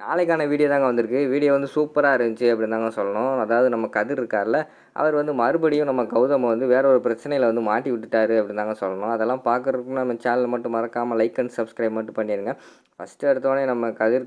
நாளைக்கான வீடியோ தாங்க வந்திருக்கு. வீடியோ வந்து சூப்பரா இருந்துச்சு அப்படின்னு தாங்க சொல்லணும். அதாவது நம்ம கதிர் இருக்கார்ல, அவர் வந்து மறுபடியும் நம்ம கௌதம வந்து வேற ஒரு பிரச்சனையில வந்து மாட்டி விட்டுட்டாரு அப்படின்னு தாங்க சொல்லணும். அதெல்லாம் பார்க்குறதுக்கு நம்ம சேனல் மட்டும் மறக்காம லைக் அண்ட் சப்ஸ்கிரைப் மட்டும் பண்ணிடுங்க. ஃபஸ்ட்டு எடுத்தோடனே நம்ம கதிர்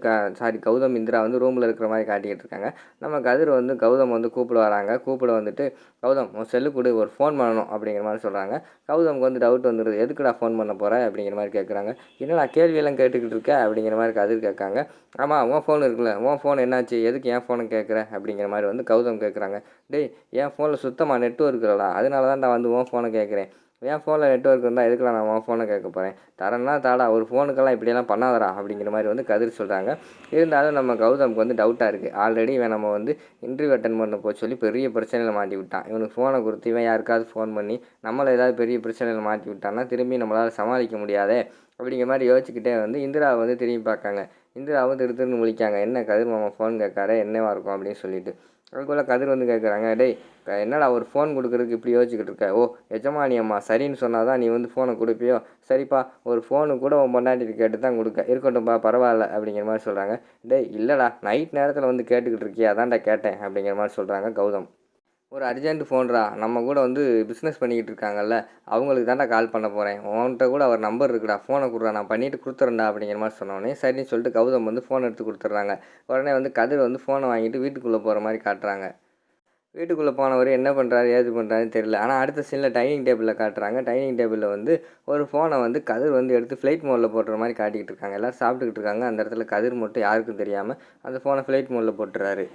கௌதம் இந்திரா வந்து ரூமில் இருக்கிற மாதிரி காட்டிக்கிட்டு இருக்காங்க. நம்ம கதிர் வந்து கௌதம் வந்து கூப்பிட வராங்க. கூப்பிட வந்துட்டு கௌதம் உன் செல்லு கொடு ஒரு ஃபோன் பண்ணணும் அப்படிங்கிற மாதிரி சொல்கிறாங்க. கௌதமுக்கு வந்து டவுட் வந்துடுது. எதுக்குடா ஃபோன் பண்ண போகிற அப்படிங்கிற மாதிரி கேட்குறாங்க. என்னடா கேள்வியெல்லாம் கேட்டுக்கிட்டு இருக்க அப்படிங்கிற மாதிரி கதிர் கேட்காங்க. ஆமாம் உன் ஃபோன் இருக்குல்ல, உன் ஃபோன் என்னாச்சு, எதுக்கு என் ஃபோனை கேட்குற அப்படிங்கிற மாதிரி வந்து கௌதம் கேட்குறாங்க. டேய் என் ஃபோனில் சுத்தமாக நெட்வொர்க் இல்லைடா, அதனால தான் நான் வந்து உன் ஃபோனை கேட்குறேன். என் ஃபோனில் நெட்வொர்க் இருந்தால் எதுக்குலாம் நான் உன் ஃபோனை கேட்க போகிறேன், தரேன்னா தாடா, ஒரு ஃபோனுக்கெல்லாம் இப்படியெல்லாம் பண்ணாதடா அப்படிங்கிற மாதிரி வந்து கதிர் சொல்கிறாங்க. இருந்தாலும் நம்ம கௌதமுக்கு வந்து டவுட்டாக இருக்குது. ஆல்ரெடி இவன் நம்ம வந்து இன்டர்வியூ அட்டன் பண்ண போக சொல்லி பெரிய பிரச்சனையில் மாட்டி விட்டான். இவனுக்கு ஃபோனை கொடுத்து இவன் யாருக்காவது ஃபோன் பண்ணி நம்மளை ஏதாவது பெரிய பிரச்சனையில் மாட்டி விட்டான்னா திரும்பி நம்மளால் சமாளிக்க முடியாதே அப்படிங்கிற மாதிரி யோசிச்சுக்கிட்டே வந்து இந்திராவை வந்து திரும்பி பார்க்காங்க. இந்திராவும் திரு திருன்னு முழிக்காங்க. என்ன கதிர் மாமா ஃபோன் கேட்காரு, என்னவா இருக்கும் அப்படின்னு சொல்லிட்டு. அதுக்குள்ளே கதிர் வந்து கேட்குறாங்க. டேய் என்னடா ஒரு ஃபோன் கொடுக்குறதுக்கு இப்படி யோசிச்சுக்கிட்டு இருக்க? ஓ எஜமானி அம்மா சரின்னு சொன்னால் தான் நீ வந்து ஃபோனை கொடுப்பியோ? சரிப்பா, ஒரு ஃபோனு கூட உன் பொண்டாட்டிட்டு கேட்டு தான் கொடுக்க, இருக்கட்டும்ப்பா பரவாயில்ல அப்படிங்கிற மாதிரி சொல்கிறாங்க. டேய் இல்லைடா, நைட் நேரத்தில் வந்து கேட்டுக்கிட்டு இருக்கியா, அதான்டா கேட்டேன் அப்படிங்கிற மாதிரி சொல்கிறாங்க கௌதம். ஒரு அர்ஜென்ட் ஃபோன்ரா, நம்ம கூட வந்து பிஸ்னஸ் பண்ணிக்கிட்டு இருக்காங்கல்ல, அவங்களுக்கு தான்டா கால் பண்ண போகிறேன், உன்கிட்ட கூட அவர் நம்பர் இருக்குடா, ஃபோனை கொடுறா, நான் பண்ணிவிட்டு கொடுத்துறேன்டா அப்படிங்கிற மாதிரி சொன்னோடனே சரின்னு சொல்லிட்டு கௌதம் வந்து ஃபோன் எடுத்து கொடுத்துட்றாங்க. உடனே வந்து கதிர் வந்து ஃபோனை வாங்கிட்டு வீட்டுக்குள்ளே போகிற மாதிரி காட்டுறாங்க. வீட்டுக்குள்ளே போனவர் என்ன பண்ணுறாரு ஏது பண்ணுறாருன்னு தெரியல. ஆனால் அடுத்த சீனில் டைனிங் டேபிளில் காட்டுறாங்க. டைனிங் டேபிளில் வந்து ஒரு ஃபோனை வந்து கதிர் வந்து எடுத்து ஃப்ளைட் மோடில் போட்டுற மாதிரி காட்டிக்கிட்டு இருக்காங்க. எல்லோரும் சாப்பிட்டுக்கிட்டு இருக்காங்க. அந்த இடத்துல கதிர் மட்டும் யாருக்கும் தெரியாமல் அந்த ஃபோனை ஃப்ளைட் மோடில் போட்டுறாரு.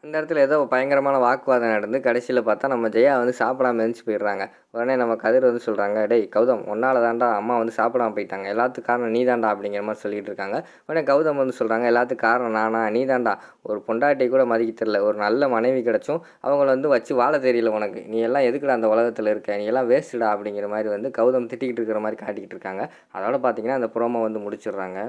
அந்த இடத்துல ஏதோ பயங்கரமான வாக்குவாதம் நடந்து கடைசியில் பார்த்தா நம்ம ஜெயா வந்து சாப்பிடாம எழுந்துச்சு போயிடுறாங்க. உடனே நம்ம கதிர் வந்து சொல்கிறாங்க. டேய் கௌதம், உன்னால தான்டா அம்மா வந்து சாப்பிடாம போயிட்டாங்க, எல்லாத்துக்கும் காரணம் நீ தான்டா அப்படிங்கிற மாதிரி சொல்லிட்டு இருக்காங்க. உடனே கௌதம் வந்து சொல்கிறாங்க, எல்லாத்துக்கும் காரணம் நானா? நீ தான்டா, ஒரு பொண்டாட்டி கூட மதிக்க தெரியல, ஒரு நல்ல மனைவி கிடச்சும் அவங்கள வந்து வச்சு வாழ தெரியல உனக்கு, நீ எல்லாம் எதுக்குடா அந்த உலகத்தில் இருக்க, நீ எல்லாம் வேஸ்ட்டுடா அப்படிங்கிற மாதிரி வந்து கௌதம் திட்டிக்கிட்டு இருக்கிற மாதிரி காட்டிக்கிட்டு இருக்காங்க. அதோட பார்த்தீங்கன்னா அந்த ப்ரோமோ வந்து முடிச்சிடுறாங்க.